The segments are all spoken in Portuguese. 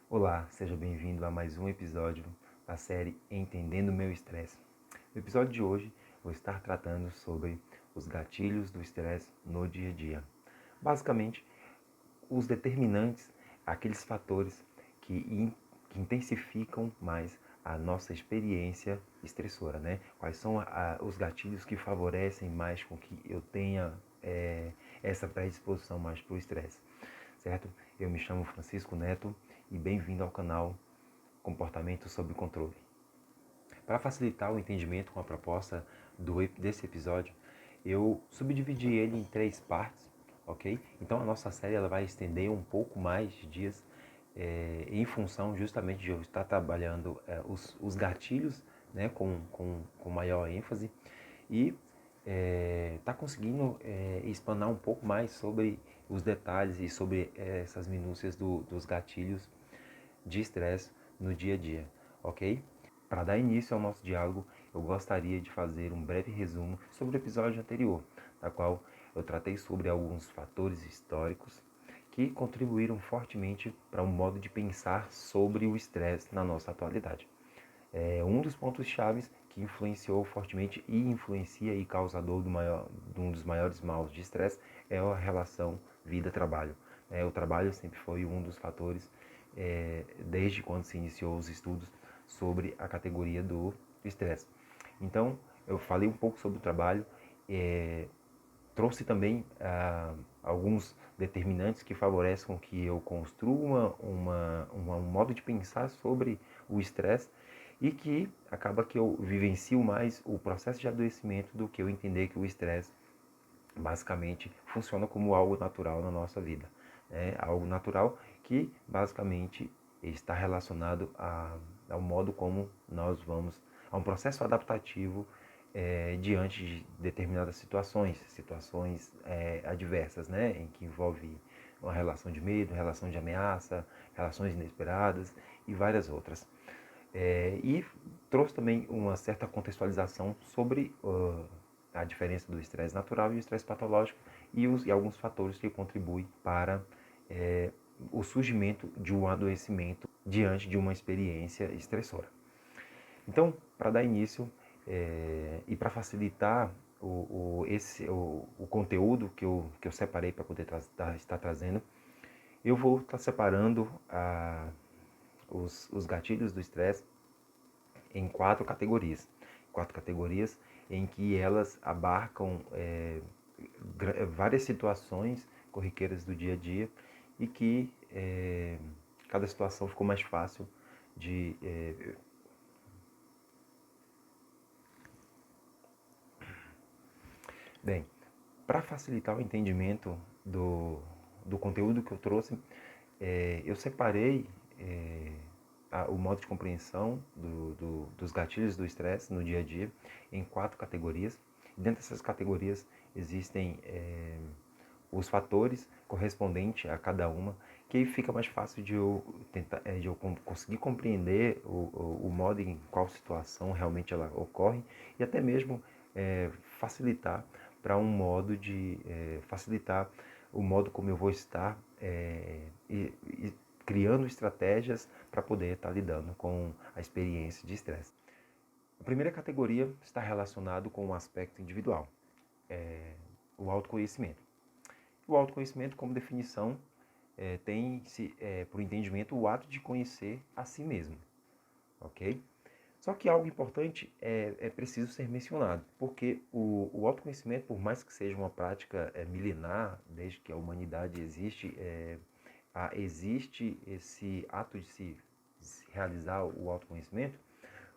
Olá, seja bem-vindo a mais um episódio da série Entendendo Meu Estresse. No episódio de hoje, vou estar tratando sobre os gatilhos do estresse no dia a dia. Basicamente, os determinantes, aqueles fatores que intensificam mais a nossa experiência estressora, né? Quais são os gatilhos que favorecem mais com que eu tenha essa predisposição mais para o estresse, certo? Eu me chamo Francisco Neto e bem-vindo ao canal Comportamento sob Controle. Para facilitar o entendimento com a proposta desse episódio, eu subdividi ele em 3 partes, ok? Então a nossa série ela vai estender um pouco mais de dias em função justamente de eu estar trabalhando os gatilhos, né, com maior ênfase e tá conseguindo explanar um pouco mais sobre os detalhes e sobre essas minúcias dos gatilhos de estresse no dia a dia, ok? Para dar início ao nosso diálogo, eu gostaria de fazer um breve resumo sobre o episódio anterior, na qual eu tratei sobre alguns fatores históricos que contribuíram fortemente para um modo de pensar sobre o estresse na nossa atualidade. Um dos pontos chaves que influenciou fortemente e influencia e causador de um dos maiores maus de estresse é a relação vida-trabalho. O trabalho sempre foi um dos fatores, desde quando se iniciou os estudos sobre a categoria do estresse. Então, eu falei um pouco sobre o trabalho, trouxe também alguns determinantes que favorecem com que eu construa um modo de pensar sobre o estresse e que acaba que eu vivencio mais o processo de adoecimento do que eu entender que o estresse basicamente funciona como algo natural na nossa vida. Algo natural que basicamente está relacionado ao modo como nós vamos, a um processo adaptativo diante de determinadas situações adversas, né, em que envolve uma relação de medo, relação de ameaça, relações inesperadas e várias outras. E trouxe também uma certa contextualização sobre a diferença do estresse natural e o estresse patológico e alguns fatores que contribuem para o surgimento de um adoecimento diante de uma experiência estressora. Então, para dar início e para facilitar o conteúdo que eu separei para poder estar trazendo, eu vou estar separando os gatilhos do estresse em 4 categorias em que elas abarcam várias situações corriqueiras do dia a dia e que cada situação ficou mais fácil de Bem, para facilitar o entendimento do conteúdo que eu trouxe, eu separei o modo de compreensão dos gatilhos do estresse no dia a dia em 4 categorias. Dentro dessas categorias existem os fatores correspondentes a cada uma, que aí fica mais fácil de eu conseguir compreender o modo em qual situação realmente ela ocorre e até mesmo facilitar para um modo de facilitar o modo como eu vou estar criando estratégias para poder estar lidando com a experiência de estresse. A primeira categoria está relacionado com o aspecto individual, o autoconhecimento. O autoconhecimento, como definição, tem-se por entendimento o ato de conhecer a si mesmo, ok? Só que algo importante é preciso ser mencionado, porque o autoconhecimento, por mais que seja uma prática milenar, desde que a humanidade existe, existe esse ato de se realizar o autoconhecimento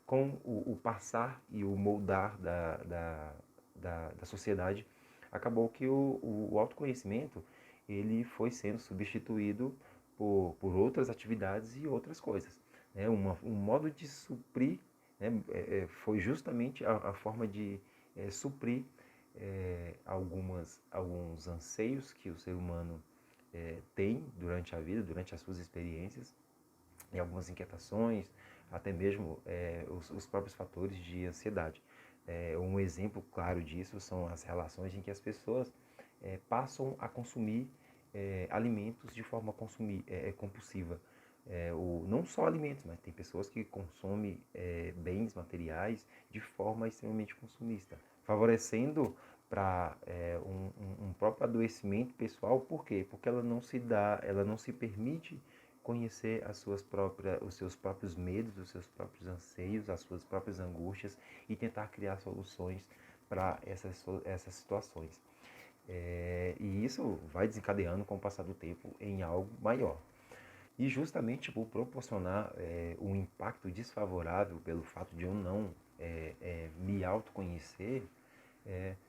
com o passar e o moldar da sociedade, acabou que o autoconhecimento ele foi sendo substituído por outras atividades e outras coisas. Um modo de suprir, né, foi justamente a forma de suprir alguns anseios que o ser humano tem durante a vida, durante as suas experiências, e algumas inquietações, até mesmo os próprios fatores de ansiedade. Um exemplo claro disso são as relações em que as pessoas passam a consumir alimentos de forma compulsiva, não só alimentos, mas tem pessoas que consomem bens materiais de forma extremamente consumista, favorecendo para um próprio adoecimento pessoal. Por quê? Porque ela não se permite conhecer os seus próprios medos, os seus próprios anseios, as suas próprias angústias e tentar criar soluções para essas situações. E isso vai desencadeando com o passar do tempo em algo maior. E justamente por proporcionar um impacto desfavorável pelo fato de eu não me autoconhecer,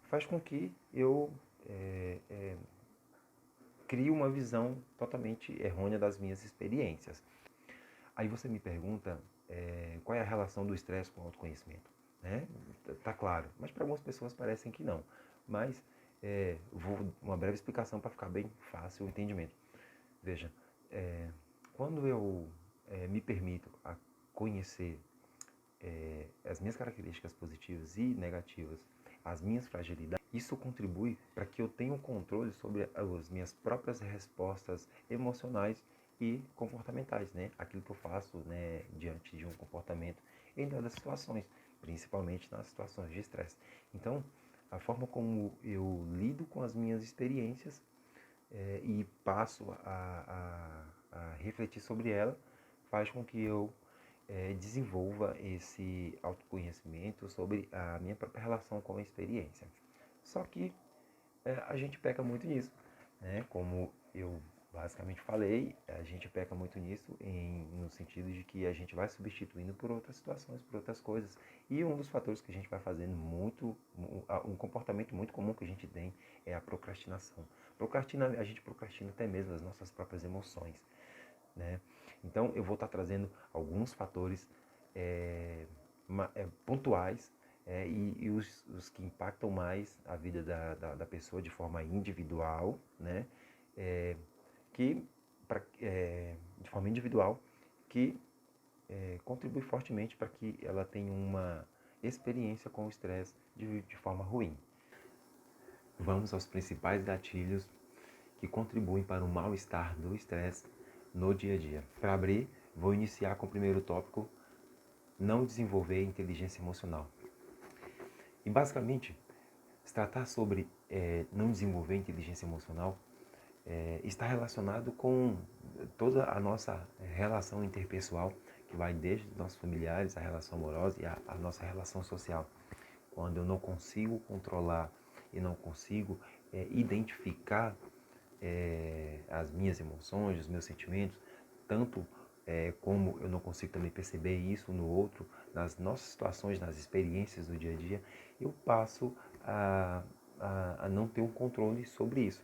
faz com que eu crie uma visão totalmente errônea das minhas experiências. Aí você me pergunta qual é a relação do estresse com o autoconhecimento. Né? Tá claro, mas para algumas pessoas parecem que não. Mas vou uma breve explicação para ficar bem fácil o entendimento. Veja, quando eu me permito a conhecer as minhas características positivas e negativas, as minhas fragilidades, isso contribui para que eu tenha um controle sobre as minhas próprias respostas emocionais e comportamentais, né? Aquilo que eu faço, né, diante de um comportamento em dadas situações, principalmente nas situações de estresse. Então, a forma como eu lido com as minhas experiências e passo a refletir sobre ela faz com que eu desenvolva esse autoconhecimento sobre a minha própria relação com a experiência. Só que a gente peca muito nisso, né? Como eu basicamente falei, a gente peca muito nisso no sentido de que a gente vai substituindo por outras situações, por outras coisas. E um dos fatores que a gente vai fazendo um comportamento muito comum que a gente tem é a procrastinação. A gente procrastina até mesmo as nossas próprias emoções, né? Então eu vou estar trazendo alguns fatores pontuais e os que impactam mais a vida da pessoa de forma individual, né? Que, de forma individual, que contribui fortemente para que ela tenha uma experiência com o estresse de forma ruim. Vamos aos principais gatilhos que contribuem para o mal-estar do estresse no dia a dia. Para abrir, vou iniciar com o primeiro tópico: não desenvolver inteligência emocional. E basicamente, se tratar sobre não desenvolver inteligência emocional está relacionado com toda a nossa relação interpessoal, que vai desde os nossos familiares, a relação amorosa e a nossa relação social. Quando eu não consigo controlar e não consigo identificar as minhas emoções, os meus sentimentos, tanto como eu não consigo também perceber isso no outro, nas nossas situações, nas experiências do dia a dia, eu passo a não ter um controle sobre isso.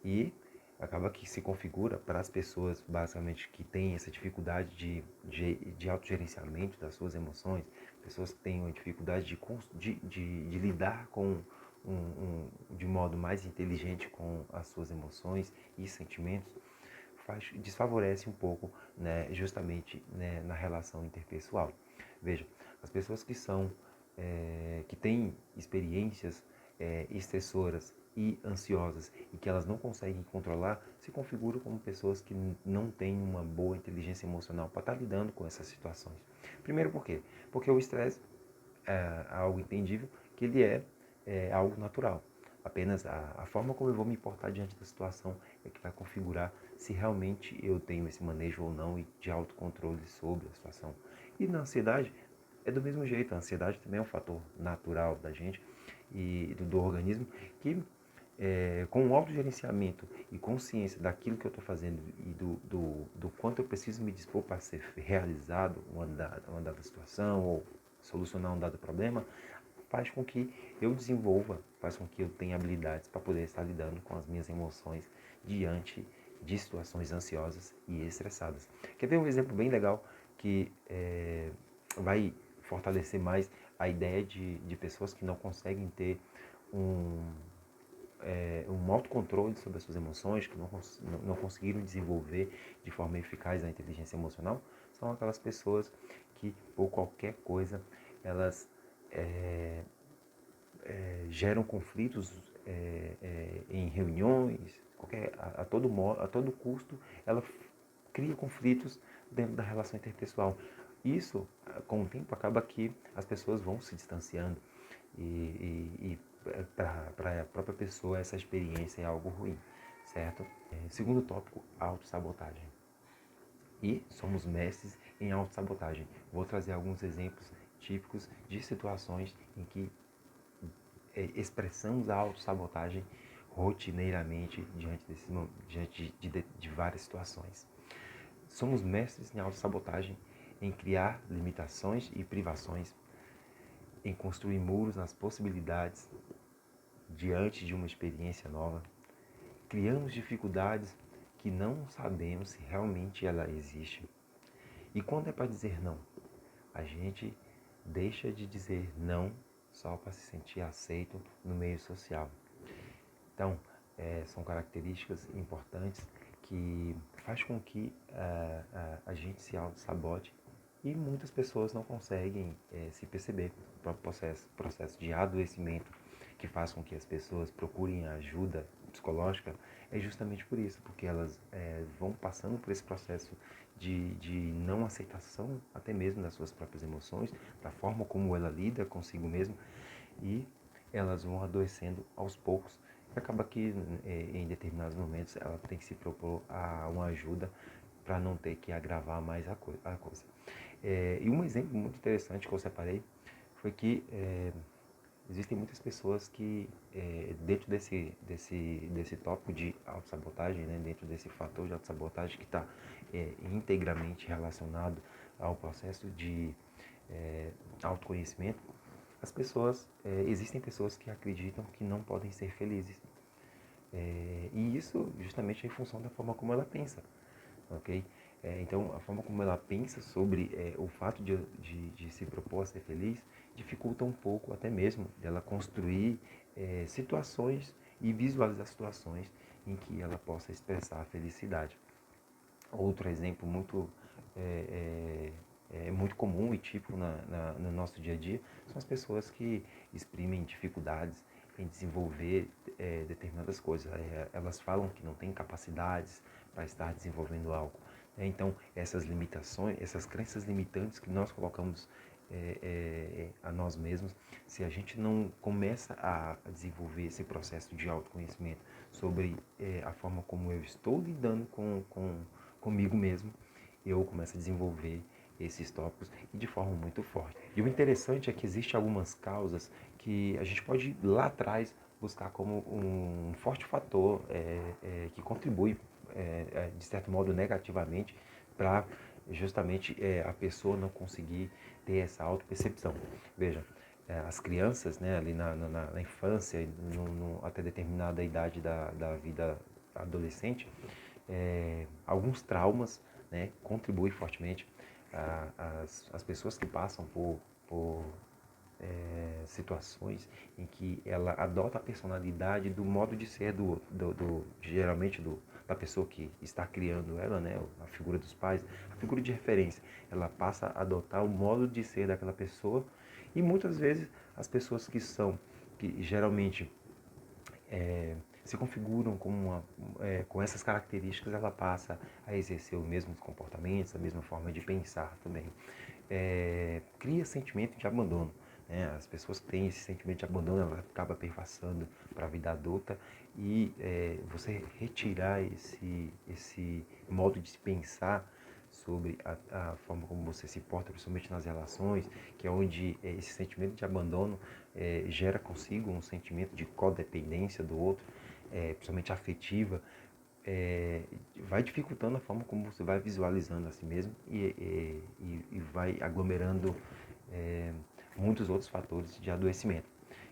E acaba que se configura para as pessoas, basicamente, que têm essa dificuldade de autogerenciamento das suas emoções, pessoas que têm uma dificuldade de lidar de modo mais inteligente com as suas emoções e sentimentos, desfavorece um pouco, né, justamente, né, na relação interpessoal. Veja, as pessoas que têm experiências estressoras e ansiosas e que elas não conseguem controlar, se configuram como pessoas que não têm uma boa inteligência emocional para estar lidando com essas situações. Primeiro por quê? Porque o estresse é algo entendível, que ele é algo natural. Apenas a forma como eu vou me portar diante da situação é que vai configurar se realmente eu tenho esse manejo ou não e de autocontrole sobre a situação. E na ansiedade é do mesmo jeito, a ansiedade também é um fator natural da gente e do organismo que com o autogerenciamento e consciência daquilo que eu estou fazendo e do quanto eu preciso me dispor para ser realizado uma dada situação ou solucionar um dado problema, faz com que eu desenvolva, faz com que eu tenha habilidades para poder estar lidando com as minhas emoções diante de situações ansiosas e estressadas. Quer ver um exemplo bem legal que vai fortalecer mais a ideia de pessoas que não conseguem ter um autocontrole sobre as suas emoções, que não conseguiram desenvolver de forma eficaz a inteligência emocional, são aquelas pessoas que, por qualquer coisa, elas geram conflitos em reuniões, a todo custo, ela cria conflitos dentro da relação interpessoal. Isso, com o tempo, acaba que as pessoas vão se distanciando e para a própria pessoa essa experiência é algo ruim, certo? Segundo tópico, autossabotagem. E somos mestres em autossabotagem. Vou trazer alguns exemplos típicos de situações em que expressamos a autossabotagem rotineiramente diante de várias situações. Somos mestres em autossabotagem, em criar limitações e privações, em construir muros nas possibilidades diante de uma experiência nova. Criamos dificuldades que não sabemos se realmente ela existe. E quando é para dizer não, a gente deixa de dizer não só para se sentir aceito no meio social. Então, são características importantes que faz com que a gente se auto-sabote e muitas pessoas não conseguem se perceber. O próprio processo de adoecimento que faz com que as pessoas procurem ajuda psicológica é justamente por isso, porque elas vão passando por esse processo de não aceitação até mesmo das suas próprias emoções, da forma como ela lida consigo mesma, e elas vão adoecendo aos poucos. E acaba que em determinados momentos ela tem que se propor a uma ajuda para não ter que agravar mais a coisa. E um exemplo muito interessante que eu separei foi que existem muitas pessoas que, dentro desse tópico de autossabotagem, né, dentro desse fator de autossabotagem que está integramente relacionado ao processo de autoconhecimento, existem pessoas que acreditam que não podem ser felizes. E isso justamente é em função da forma como ela pensa, ok? Então, a forma como ela pensa sobre o fato de se propor a ser feliz dificulta um pouco até mesmo dela construir situações e visualizar situações em que ela possa expressar a felicidade. Outro exemplo muito comum e típico no nosso dia a dia são as pessoas que exprimem dificuldades em desenvolver determinadas coisas. Elas falam que não têm capacidades para estar desenvolvendo algo. Então, essas limitações, essas crenças limitantes que nós colocamos a nós mesmos, se a gente não começa a desenvolver esse processo de autoconhecimento sobre a forma como eu estou lidando comigo mesmo, eu começo a desenvolver esses tópicos e de forma muito forte. E o interessante é que existem algumas causas que a gente pode ir lá atrás buscar como um forte fator que contribui, de certo modo, negativamente para justamente a pessoa não conseguir ter essa autopercepção. Veja, as crianças, né, ali na infância, até determinada idade da vida adolescente, alguns traumas, né, contribuem fortemente. As pessoas que passam por situações em que ela adota a personalidade do modo de ser geralmente da pessoa que está criando ela, né, a figura dos pais, a figura de referência, ela passa a adotar o modo de ser daquela pessoa e muitas vezes as pessoas que geralmente se configuram com essas características, ela passa a exercer os mesmos comportamentos, a mesma forma de pensar também. Cria sentimento de abandono. Né? As pessoas que têm esse sentimento de abandono, ela acaba perpassando para a vida adulta e você retirar esse modo de se pensar sobre a forma como você se porta, principalmente nas relações, que é onde esse sentimento de abandono gera consigo um sentimento de codependência do outro, principalmente afetiva, vai dificultando a forma como você vai visualizando a si mesmo e vai aglomerando muitos outros fatores de adoecimento.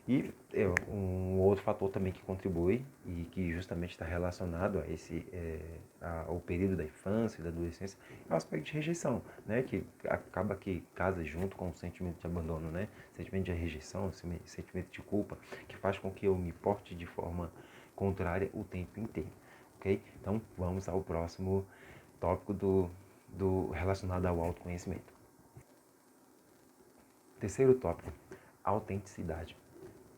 E um outro fator também que contribui e que justamente está relacionado ao período da infância e da adolescência é o aspecto de rejeição, né? Que acaba que casa junto com o sentimento de abandono, né? Sentimento de rejeição, sentimento de culpa, que faz com que eu me porte de forma contrária o tempo inteiro, ok? Então, vamos ao próximo tópico do relacionado ao autoconhecimento. Terceiro tópico, autenticidade.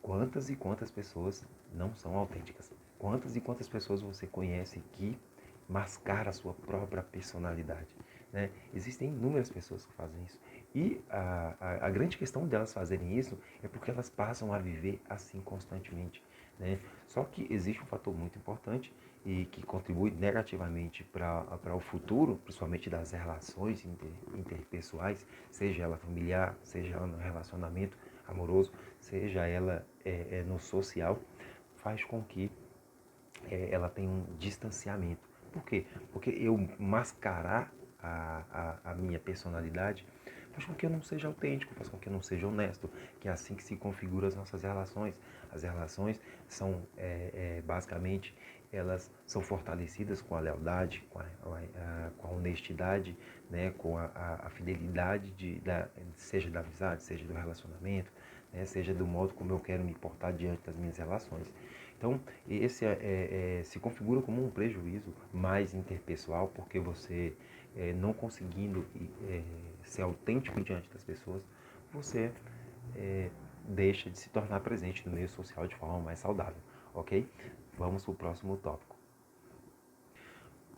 Quantas e quantas pessoas não são autênticas? Quantas e quantas pessoas você conhece que mascara a sua própria personalidade, né? Existem inúmeras pessoas que fazem isso. E a grande questão delas fazerem isso é porque elas passam a viver assim constantemente, né? Só que existe um fator muito importante e que contribui negativamente para o futuro, principalmente das relações interpessoais, seja ela familiar, seja ela no relacionamento amoroso, seja ela no social, faz com que ela tenha um distanciamento. Por quê? Porque eu mascarar a minha personalidade faz com que eu não seja autêntico, faz com que eu não seja honesto, que é assim que se configuram as nossas relações. As relações são, basicamente, elas são fortalecidas com a lealdade, com a honestidade, né, com a fidelidade, seja da amizade, seja do relacionamento, né, seja do modo como eu quero me portar diante das minhas relações. Então, esse se configura como um prejuízo mais interpessoal, porque você, não conseguindo ser autêntico diante das pessoas, você deixa de se tornar presente no meio social de forma mais saudável, ok? Vamos para o próximo tópico.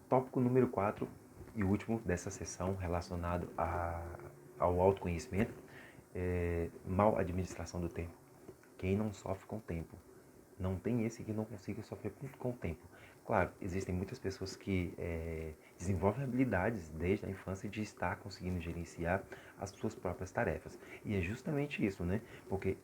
Tópico número 4 e último dessa sessão relacionado ao autoconhecimento, mal administração do tempo. Quem não sofre com o tempo? Não tem esse que não consiga sofrer com o tempo. Claro, existem muitas pessoas que desenvolvem habilidades desde a infância de estar conseguindo gerenciar as suas próprias tarefas. E é justamente isso, né? Porque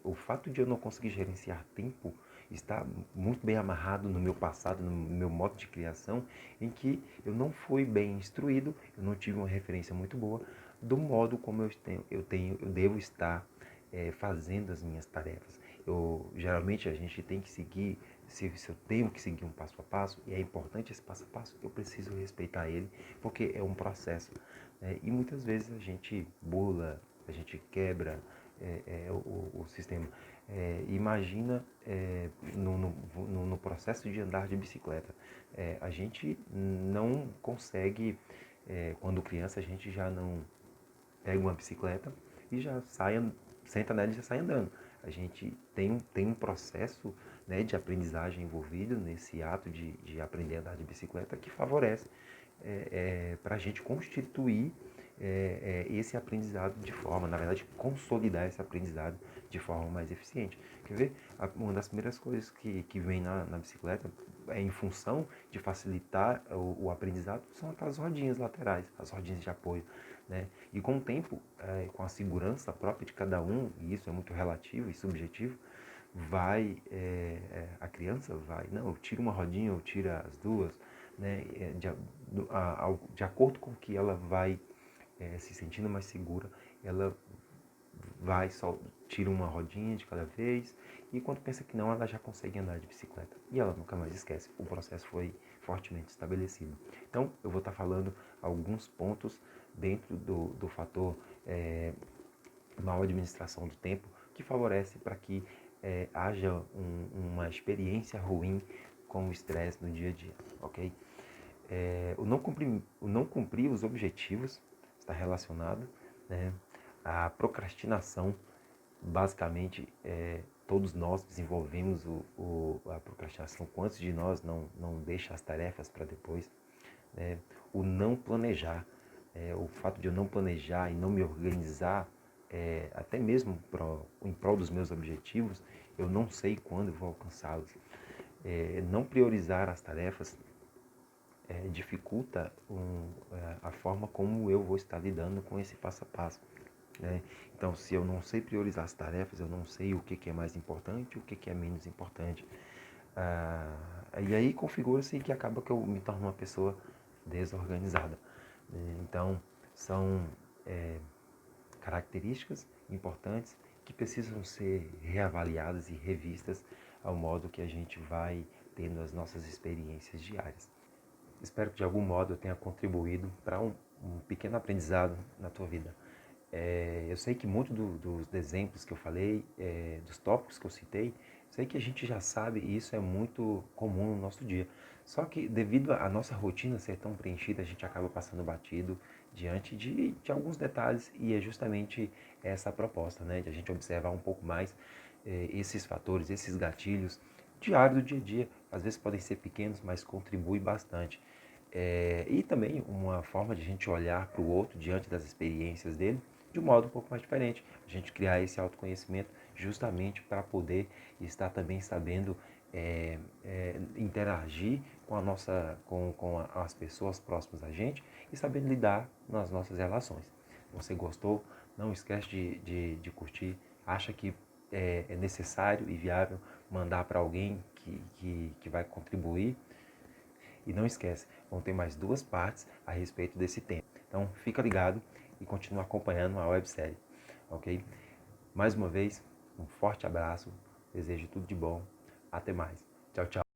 o fato de eu não conseguir gerenciar tempo está muito bem amarrado no meu passado, no meu modo de criação, em que eu não fui bem instruído, eu não tive uma referência muito boa do modo como eu devo estar fazendo as minhas tarefas. Geralmente a gente tem que seguir, se eu tenho que seguir um passo a passo, e é importante esse passo a passo, eu preciso respeitar ele, porque é um processo. E muitas vezes a gente bula, a gente quebra o sistema. Imagina no processo de andar de bicicleta. A gente não consegue, quando criança, a gente já não pega uma bicicleta e já senta nela e já sai andando. A gente tem um processo, né, de aprendizagem envolvido nesse ato de aprender a andar de bicicleta que favorece para a gente constituir esse aprendizado de forma, na verdade, consolidar esse aprendizado de forma mais eficiente. Quer ver? Uma das primeiras coisas que vem na bicicleta, em função de facilitar o aprendizado, são aquelas rodinhas laterais, as rodinhas de apoio, né? E com o tempo, com a segurança própria de cada um, e isso é muito relativo e subjetivo, a criança vai, não, eu tiro uma rodinha, eu tiro as duas, né? De acordo com que ela vai se sentindo mais segura, ela só tira uma rodinha de cada vez, e quando pensa que não, ela já consegue andar de bicicleta. E ela nunca mais esquece, o processo foi fortemente estabelecido. Então, eu vou estar falando alguns pontos dentro do fator mal administração do tempo, que favorece para que haja uma experiência ruim com o estresse no dia a dia, ok? O não cumprir os objetivos está relacionado, né? A procrastinação, basicamente, todos nós desenvolvemos a procrastinação. Quantos de nós não deixa as tarefas para depois? Né? O não planejar, o fato de eu não planejar e não me organizar, até mesmo em prol dos meus objetivos, eu não sei quando eu vou alcançá-los. Não priorizar as tarefas dificulta a forma como eu vou estar lidando com esse passo a passo. Né? Então, se eu não sei priorizar as tarefas, eu não sei o que é mais importante e o que é menos importante. E aí configura-se que acaba que eu me torno uma pessoa desorganizada. Então, são características importantes que precisam ser reavaliadas e revistas ao modo que a gente vai tendo as nossas experiências diárias. Espero que de algum modo eu tenha contribuído para um pequeno aprendizado na tua vida. Eu sei que muito dos exemplos que eu falei, dos tópicos que eu citei, sei que a gente já sabe e isso é muito comum no nosso dia. Só que devido à nossa rotina ser tão preenchida, a gente acaba passando batido diante de alguns detalhes, e é justamente essa a proposta, né? De a gente observar um pouco mais esses fatores, esses gatilhos diários do dia a dia. Às vezes podem ser pequenos, mas contribuem bastante. E também uma forma de a gente olhar para o outro diante das experiências dele de um modo um pouco mais diferente. A gente criar esse autoconhecimento justamente para poder estar também sabendo interagir com as pessoas próximas a gente e sabendo lidar nas nossas relações. Se você gostou, não esquece de curtir. Acha que é necessário e viável mandar para alguém que vai contribuir. E não esquece, vão ter mais 2 partes a respeito desse tema. Então fica ligado e continua acompanhando a websérie, ok? Mais uma vez, um forte abraço, desejo tudo de bom, até mais. Tchau, tchau.